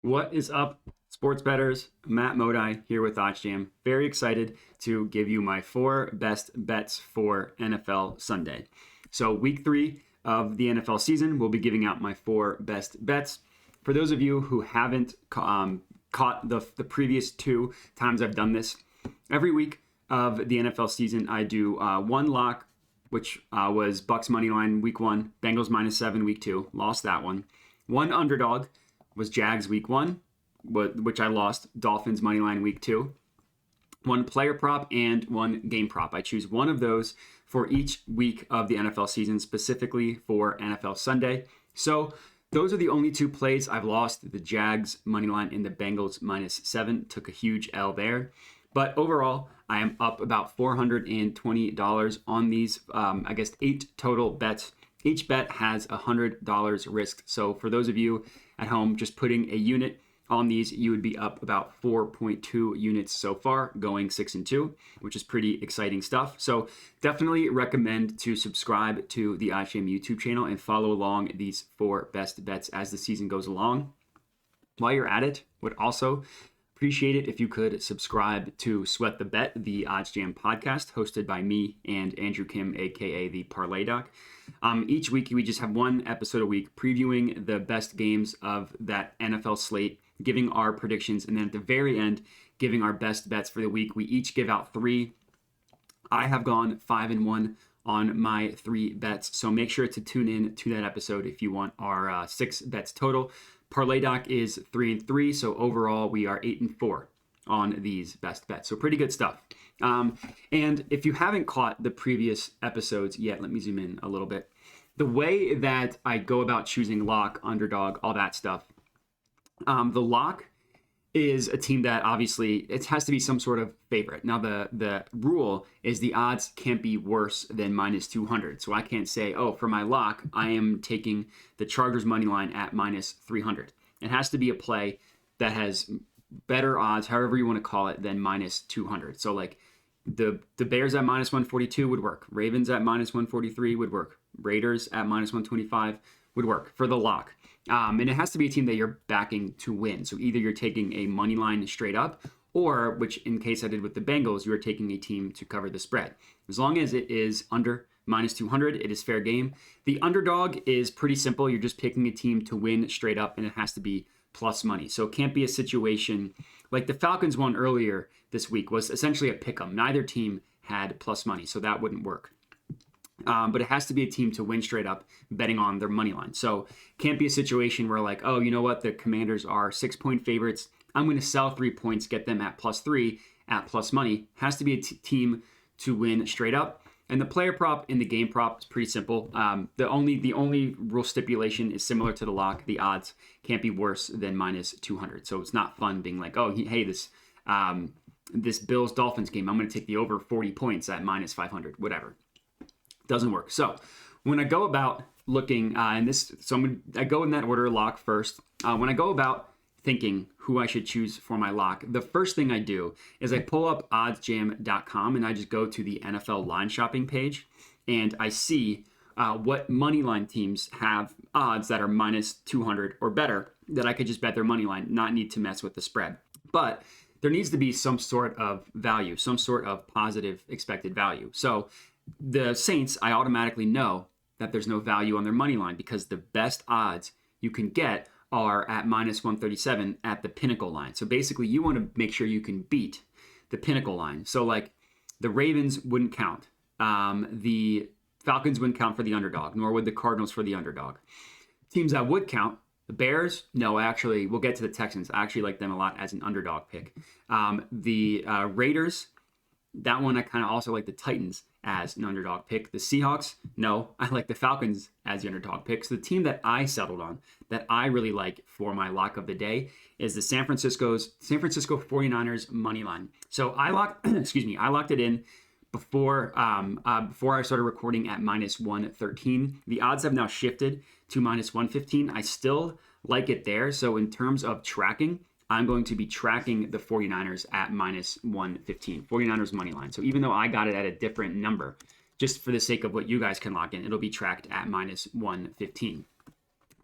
What is up, sports bettors? Matt Modi here with OddsJam. Very excited to give you my 4 best bets for NFL Sunday. So, week 3 of the NFL season, we'll be giving out my 4 best bets. For those of you who haven't caught the previous 2 times I've done this, every week of the NFL season, I do one lock, which was Bucks money line week 1, Bengals -7 week 2, lost that one. One underdog was Jags week 1, which I lost. Dolphins money line week 2. One player prop and one game prop. I choose one of those for each week of the NFL season, specifically for NFL Sunday. So those are the only 2 plays I've lost. The Jags money line and the Bengals -7 took a huge L there. But overall, I am up about $420 on these, 8 total bets. Each bet has $100 risked. So for those of you at home just putting a unit on these, you would be up about 4.2 units so far, going 6-2, which is pretty exciting stuff. So definitely recommend to subscribe to the OddsJam YouTube channel and follow along these 4 best bets as the season goes along. While you're at it, would also appreciate it if you could subscribe to Sweat the Bet, the OddsJam podcast, hosted by me and Andrew Kim, aka the Parlay Doc. Each week, we just have one episode a week previewing the best games of that NFL slate, giving our predictions, and then at the very end, giving our best bets for the week. We each give out 3. I have gone 5-1 on my 3 bets, so make sure to tune in to that episode if you want our 6 bets total. Parlay Doc is 3-3, so overall we are 8-4 on these best bets. So pretty good stuff. And if you haven't caught the previous episodes yet, let me zoom in a little bit. The way that I go about choosing lock, underdog, all that stuff, the lock is a team that obviously it has to be some sort of favorite. Now the rule is the odds can't be worse than -200. So I can't say, oh, for my lock, I am taking the Chargers money line at -300. It has to be a play that has better odds, however you want to call it, than -200. So like the Bears at -142 would work. Ravens at -143 would work. Raiders at -125 would work for the lock. And it has to be a team that you're backing to win. So either you're taking a money line straight up, or, which in case I did with the Bengals, you're taking a team to cover the spread. As long as it is under -200, it is fair game. The underdog is pretty simple. You're just picking a team to win straight up, and it has to be plus money. So it can't be a situation like the Falcons one earlier this week was essentially a pick 'em. Neither team had plus money, so that wouldn't work. But it has to be a team to win straight up, betting on their money line. So can't be a situation where like, oh, you know what? The Commanders are 6-point favorites. I'm going to sell 3 points, get them at +3 at plus money. Has to be a team to win straight up. And the player prop and the game prop is pretty simple. The only rule stipulation is similar to the lock. The odds can't be worse than -200. So it's not fun being like, oh, hey, this Bills Dolphins game, I'm going to take the over 40 points at -500, whatever. Doesn't work. So when I go about looking, I go in that order, lock first. When I go about thinking who I should choose for my lock, the first thing I do is I pull up oddsjam.com and I just go to the NFL line shopping page and I see what money line teams have odds that are -200 or better that I could just bet their money line, not need to mess with the spread. But there needs to be some sort of value, some sort of positive expected value. So the Saints, I automatically know that there's no value on their money line because the best odds you can get are at -137 at the pinnacle line. So basically, you want to make sure you can beat the pinnacle line. So like the Ravens wouldn't count. The Falcons wouldn't count for the underdog, nor would the Cardinals for the underdog. Teams that would count, the Bears, no, actually, we'll get to the Texans. I actually like them a lot as an underdog pick. The Raiders, that one I kind of also like the Titans as an underdog pick. The Seahawks, no, I like the Falcons as the underdog pick. So the team that I settled on, that I really like for my lock of the day, is the San Francisco 49ers money line. So I locked it in before I started recording at -113. The odds have now shifted to -115. I still like it there. So in terms of tracking, I'm going to be tracking the 49ers at -115, 49ers money line. So even though I got it at a different number, just for the sake of what you guys can lock in, it'll be tracked at -115.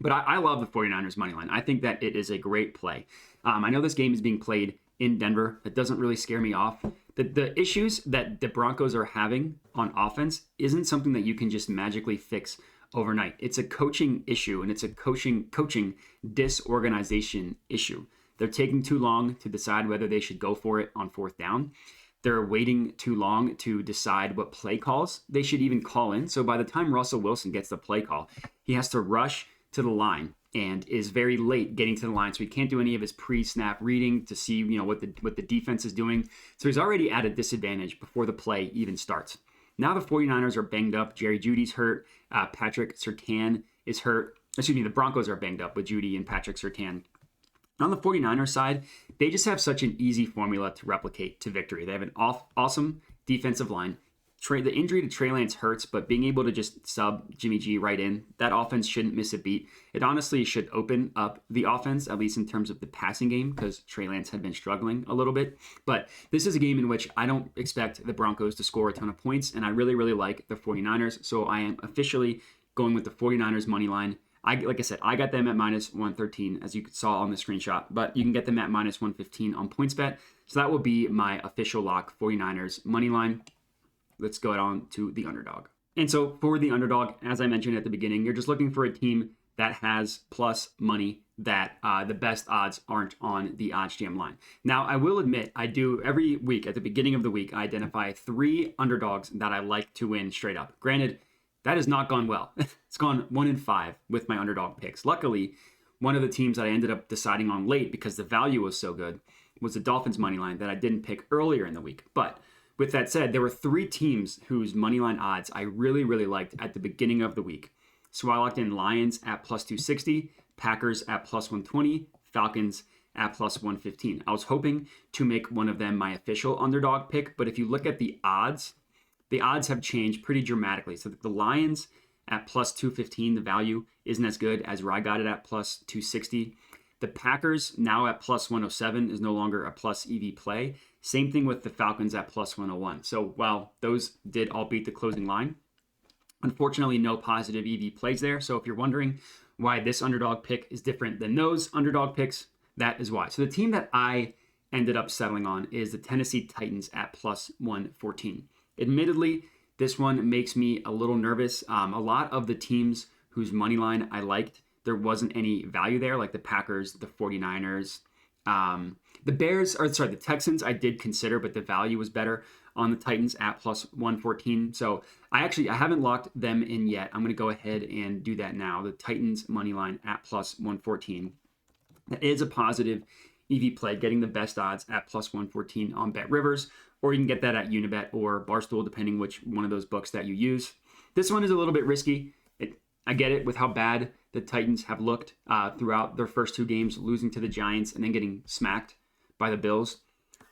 But I love the 49ers money line. I think that it is a great play. I know this game is being played in Denver. It doesn't really scare me off. The issues that the Broncos are having on offense isn't something that you can just magically fix overnight. It's a coaching issue, and it's a coaching disorganization issue. They're taking too long to decide whether they should go for it on fourth down. They're waiting too long to decide what play calls they should even call in. So by the time Russell Wilson gets the play call, he has to rush to the line and is very late getting to the line. So he can't do any of his pre-snap reading to see, what the defense is doing. So he's already at a disadvantage before the play even starts. Now the 49ers are banged up. Jerry Jeudy's hurt. Patrick Surtain is hurt. The Broncos are banged up with Jeudy and Patrick Surtain. On the 49ers side, they just have such an easy formula to replicate to victory. They have an awesome defensive line. The injury to Trey Lance hurts, but being able to just sub Jimmy G right in, that offense shouldn't miss a beat. It honestly should open up the offense, at least in terms of the passing game, because Trey Lance had been struggling a little bit. But this is a game in which I don't expect the Broncos to score a ton of points, and I really, really like the 49ers. So I am officially going with the 49ers money line. Like I said, I got them at minus 113, as you saw on the screenshot, but you can get them at minus 115 on PointsBet. So that will be my official lock, 49ers money line. Let's go on to the underdog. And so for the underdog, as I mentioned at the beginning, you're just looking for a team that has plus money that the best odds aren't on the OddsJam line. Now, I will admit, I do every week, at the beginning of the week, I identify 3 underdogs that I like to win straight up. Granted, that has not gone well. It's gone 1-5 with my underdog picks. Luckily, one of the teams that I ended up deciding on late because the value was so good was the Dolphins money line that I didn't pick earlier in the week. But with that said, there were 3 teams whose moneyline odds I really, really liked at the beginning of the week. So I locked in Lions at plus 260, Packers at plus 120, Falcons at plus 115. I was hoping to make one of them my official underdog pick, but if you look at the odds have changed pretty dramatically. So the Lions at plus 215, the value isn't as good as where I got it at plus 260. The Packers now at plus 107 is no longer a plus EV play. Same thing with the Falcons at plus 101. So while those did all beat the closing line, unfortunately no positive EV plays there. So if you're wondering why this underdog pick is different than those underdog picks, that is why. So the team that I ended up settling on is the Tennessee Titans at plus 114. Admittedly, this one makes me a little nervous. A lot of the teams whose money line I liked, there wasn't any value there, like the Packers, the 49ers. The Texans I did consider, but the value was better on the Titans at plus 114. So I haven't locked them in yet. I'm going to go ahead and do that now. The Titans money line at plus 114. That is a positive EV play, getting the best odds at plus 114 on BetRivers, or you can get that at Unibet or Barstool, depending which one of those books that you use. This one is a little bit risky. I get it with how bad the Titans have looked throughout their first 2 games, losing to the Giants and then getting smacked by the Bills.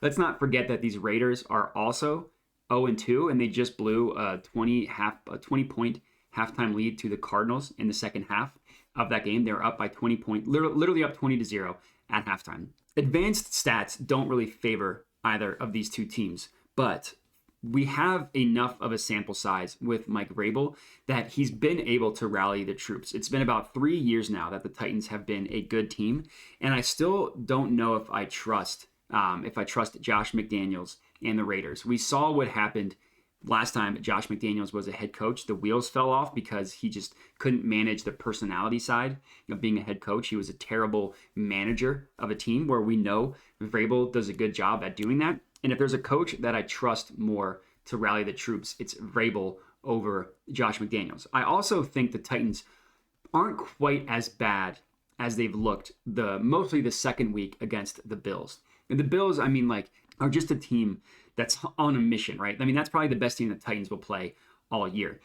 Let's not forget that these Raiders are also 0-2, and they just blew a 20-point halftime lead to the Cardinals in the second half of that game. They were up by 20 points, literally up 20-0 at halftime. Advanced stats don't really favor either of these 2 teams, but we have enough of a sample size with Mike Vrabel that he's been able to rally the troops. It's been about 3 years now that the Titans have been a good team, and I still don't know if I trust Josh McDaniels and the Raiders. We saw what happened last time Josh McDaniels was a head coach. The wheels fell off because he just couldn't manage the personality side of being a head coach. He was a terrible manager of a team, where we know Vrabel does a good job at doing that. And if there's a coach that I trust more to rally the troops, it's Vrabel over Josh McDaniels. I also think the Titans aren't quite as bad as they've looked mostly the second week against the Bills. And the Bills, are just a team that's on a mission, right? That's probably the best team the Titans will play all year.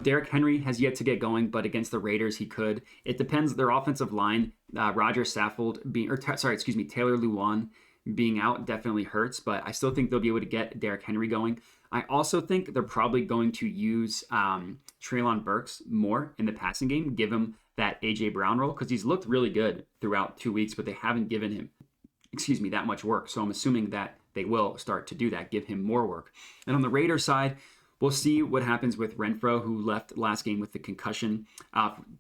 Derrick Henry has yet to get going, but against the Raiders, he could. It depends. Their offensive line, Taylor Lewan being out definitely hurts, but I still think they'll be able to get Derrick Henry going. I also think they're probably going to use Treylon Burks more in the passing game, give him that A.J. Brown role, because he's looked really good throughout 2 weeks, but they haven't given him, that much work. So I'm assuming that they will start to do that, give him more work. And on the Raiders side, We'll see what happens with Renfro, who left last game with the concussion.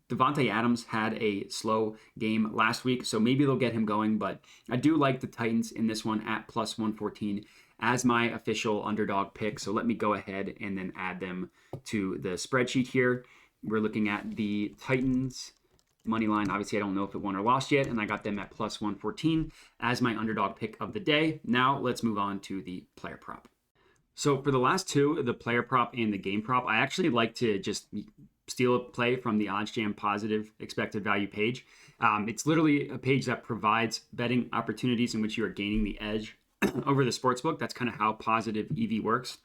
Devontae Adams had a slow game last week, so maybe they'll get him going. But I do like the Titans in this one at plus 114 as my official underdog pick. So let me go ahead and then add them to the spreadsheet here. We're looking at the Titans money line. Obviously, I don't know if it won or lost yet, and I got them at plus 114 as my underdog pick of the day. Now let's move on to the player prop. So for the last two, the player prop and the game prop, I actually like to just steal a play from the OddsJam positive expected value page. It's literally a page that provides betting opportunities in which you are gaining the edge over the sportsbook. That's kind of how positive EV works.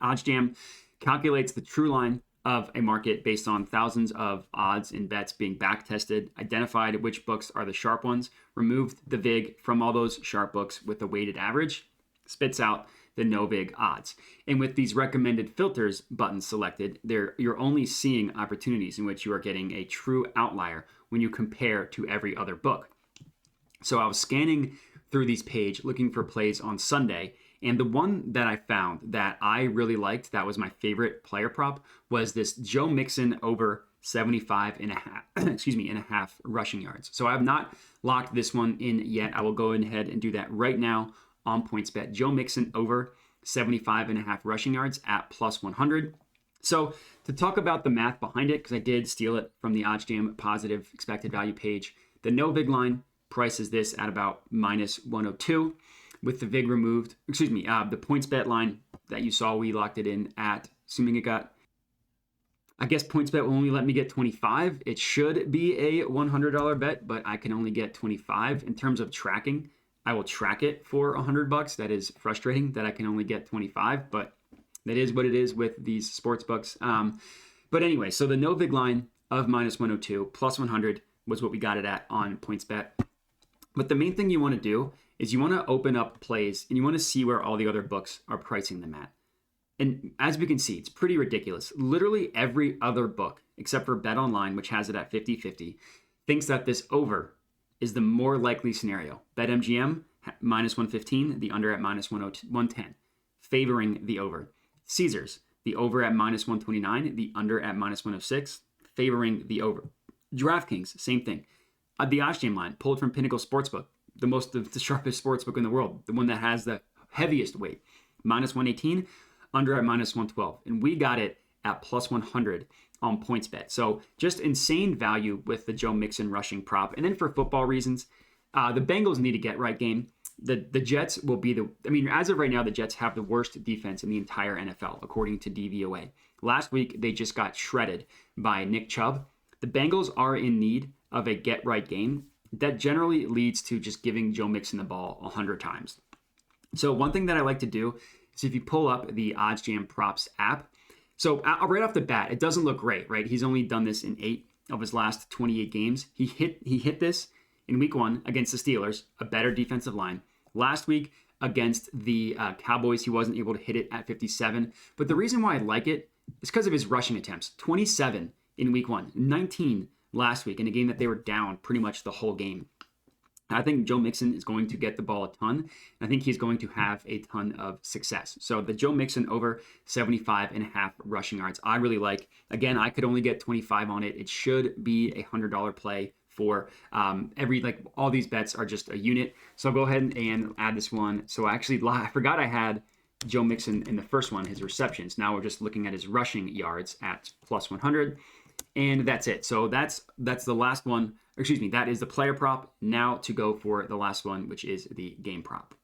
OddsJam calculates the true line of a market based on thousands of odds and bets being back tested, identified which books are the sharp ones, removed the VIG from all those sharp books with a weighted average, spits out the no VIG odds. And with these recommended filters buttons selected, you're only seeing opportunities in which you are getting a true outlier when you compare to every other book. So I was scanning through these pages looking for plays on Sunday, and the one that I found that I really liked, that was my favorite player prop, was this Joe Mixon over 75 and a half, and a half rushing yards. So I have not locked this one in yet. I will go ahead and do that right now on PointsBet. Joe Mixon over 75 and a half rushing yards at plus 100. So to talk about the math behind it, because I did steal it from the OddsJam positive expected value page, the no VIG line prices this at about minus 102 with the VIG removed. The PointsBet line that you saw, we locked it in at, assuming it got, I guess PointsBet will only let me get 25. It should be a $100 bet, but I can only get 25. In terms of tracking, I will track it for $100. That is frustrating that I can only get 25, but that is what it is with these sports books. But anyway, so the no VIG line of minus 102 plus 100 was what we got it at on PointsBet. But the main thing you want to do is you want to open up plays and you want to see where all the other books are pricing them at. And as we can see, it's pretty ridiculous. Literally every other book, except for Bet Online, which has it at 50-50, thinks that this over is the more likely scenario. BetMGM, minus 115, the under at minus 110, favoring the over. Caesars, the over at minus 129, the under at minus 106, favoring the over. DraftKings, same thing. The OddsJam line, pulled from Pinnacle Sportsbook, the sharpest sportsbook in the world, the one that has the heaviest weight, minus 118, under at minus 112. And we got it at plus 100 on PointsBet. So just insane value with the Joe Mixon rushing prop. And then for football reasons, the Bengals need a get right game. The Jets will be as of right now, the Jets have the worst defense in the entire NFL, according to DVOA. Last week, they just got shredded by Nick Chubb. The Bengals are in need of a get right game. That generally leads to just giving Joe Mixon the ball 100 times. So one thing that I like to do is if you pull up the OddsJam props app, so right off the bat, it doesn't look great, right? He's only done this in 8 of his last 28 games. He hit this in week 1 against the Steelers, a better defensive line. Last week against the Cowboys, he wasn't able to hit it at 57. But the reason why I like it is because of his rushing attempts. 27 in week 1, 19 last week in a game that they were down pretty much the whole game. I think Joe Mixon is going to get the ball a ton. I think he's going to have a ton of success. So the Joe Mixon over 75 and a half rushing yards, I really like. Again, I could only get 25 on it. It should be a $100 play for all these bets are just a unit. So I'll go ahead and add this one. So I forgot I had Joe Mixon in the first one, his receptions. Now we're just looking at his rushing yards at plus 100. And that's it. So that's the last one. That is the player prop. Now to go for the last one, which is the game prop.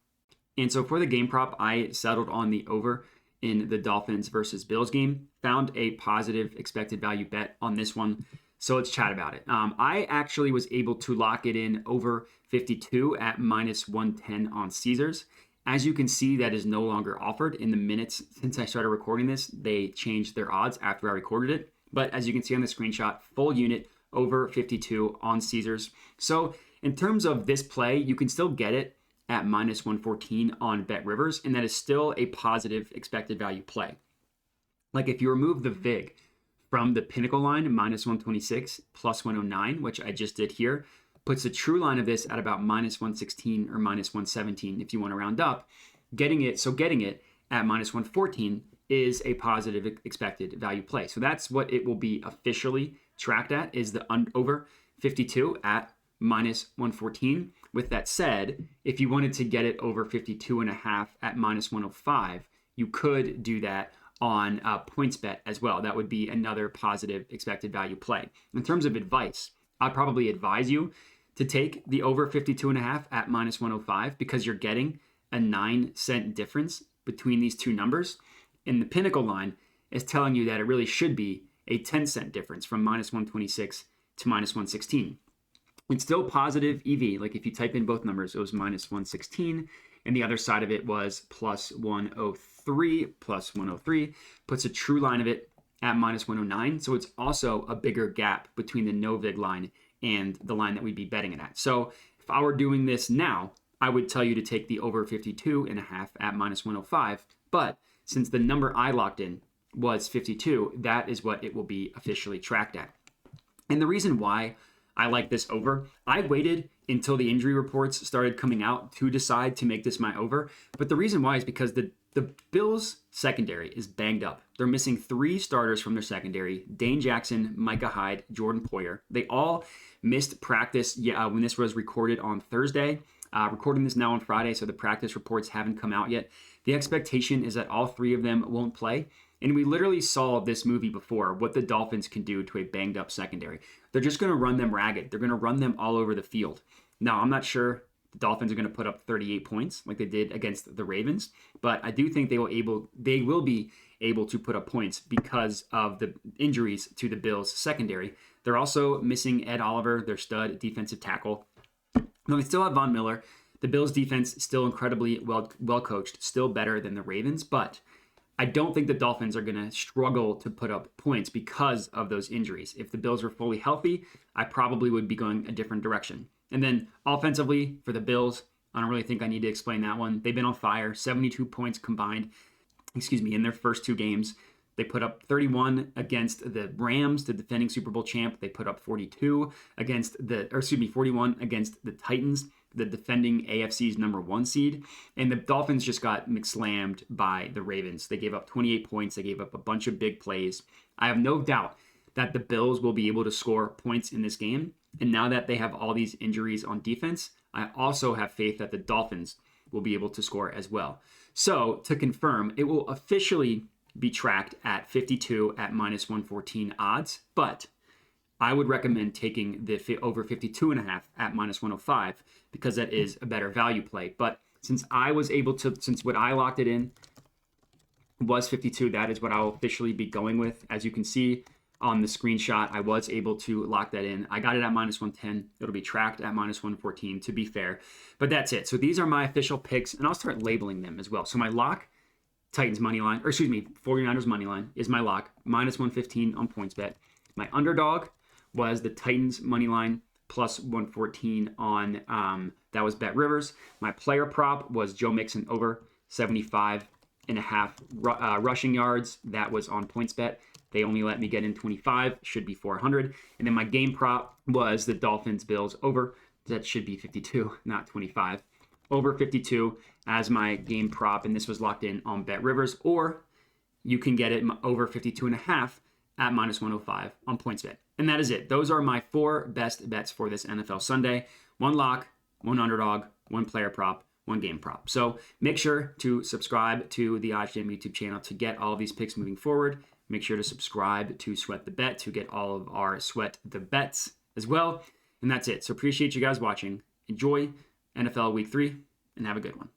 And so for the game prop, I settled on the over in the Dolphins versus Bills game. Found a positive expected value bet on this one. So let's chat about it. I actually was able to lock it in over 52 at minus 110 on Caesars. As you can see, that is no longer offered. In the minutes since I started recording this, they changed their odds after I recorded it. But as you can see on the screenshot, full unit over 52 on Caesars. So in terms of this play, you can still get it at minus 114 on BetRivers, and that is still a positive expected value play. Like if you remove the VIG from the Pinnacle line, minus 126 plus 109, which I just did here, puts the true line of this at about minus 116 or minus 117 if you want to round up. Getting it at minus 114 is a positive expected value play. So that's what it will be officially tracked at, is the over 52 at minus 114. With that said, if you wanted to get it over 52.5 at minus 105, you could do that on PointsBet as well. That would be another positive expected value play. In terms of advice, I'd probably advise you to take the over 52.5 at minus 105 because you're getting a 9-cent difference between these two numbers. And the Pinnacle line is telling you that it really should be a 10-cent difference from minus 126 to minus 116. It's still positive EV. Like if you type in both numbers, it was minus 116, and the other side of it was plus 103. Plus 103 puts a true line of it at minus 109. So it's also a bigger gap between the no vig line and the line that we'd be betting it at. So if I were doing this now, I would tell you to take the over 52.5 at minus 105. But since the number I locked in was 52, that is what it will be officially tracked at. And the reason why I like this over, I waited until the injury reports started coming out to decide to make this my over. But the reason why is because the Bills secondary is banged up. They're missing 3 starters from their secondary: Dane Jackson, Micah Hyde, Jordan Poyer. They all missed practice when this was recorded on Thursday. Recording this now on Friday, so the practice reports haven't come out yet. The expectation is that all 3 of them won't play. And we literally saw this movie before, what the Dolphins can do to a banged up secondary. They're just going to run them ragged. They're going to run them all over the field. Now, I'm not sure the Dolphins are going to put up 38 points like they did against the Ravens, but I do think they will be able to put up points because of the injuries to the Bills secondary. They're also missing Ed Oliver, their stud defensive tackle. Now, they still have Von Miller. The Bills defense still incredibly well coached, still better than the Ravens, but I don't think the Dolphins are going to struggle to put up points because of those injuries. If the Bills were fully healthy, I probably would be going a different direction. And then offensively for the Bills, I don't really think I need to explain that one. They've been on fire, 72 points combined, in their first 2 games. They put up 31 against the Rams, the defending Super Bowl champ. They put up 41 against the Titans, the defending AFC's number 1 seed. And the Dolphins just got slammed by the Ravens. They gave up 28 points. They gave up a bunch of big plays. I have no doubt that the Bills will be able to score points in this game. And now that they have all these injuries on defense, I also have faith that the Dolphins will be able to score as well. So to confirm, it will officially be tracked at 52 at minus 114 odds, but I would recommend taking the over 52.5 at minus 105 because that is a better value play. But since what I locked it in was 52, that is what I'll officially be going with. As you can see on the screenshot, I was able to lock that in. I got it at minus 110. It'll be tracked at minus 114 to be fair. But that's it. So these are my official picks, and I'll start labeling them as well. So my lock, Titans money line, 49ers money line is my lock, minus 115 on PointsBet. My underdog was the Titans money line plus 114 on that was Bet Rivers. My player prop was Joe Mixon over 75.5 rushing yards. That was on PointsBet. They only let me get in 25, should be 400. And then my game prop was the Dolphins Bills over. That should be 52, not 25. Over 52 as my game prop, and this was locked in on Bet Rivers, or you can get it over 52.5 at minus 105 on PointsBet. And that is it. Those are my 4 best bets for this NFL Sunday. 1 lock, 1 underdog, 1 player prop, 1 game prop. So make sure to subscribe to the OddsJam YouTube channel to get all of these picks moving forward. Make sure to subscribe to Sweat the Bet to get all of our Sweat the Bets as well. And that's it. So appreciate you guys watching. Enjoy NFL Week 3 and have a good one.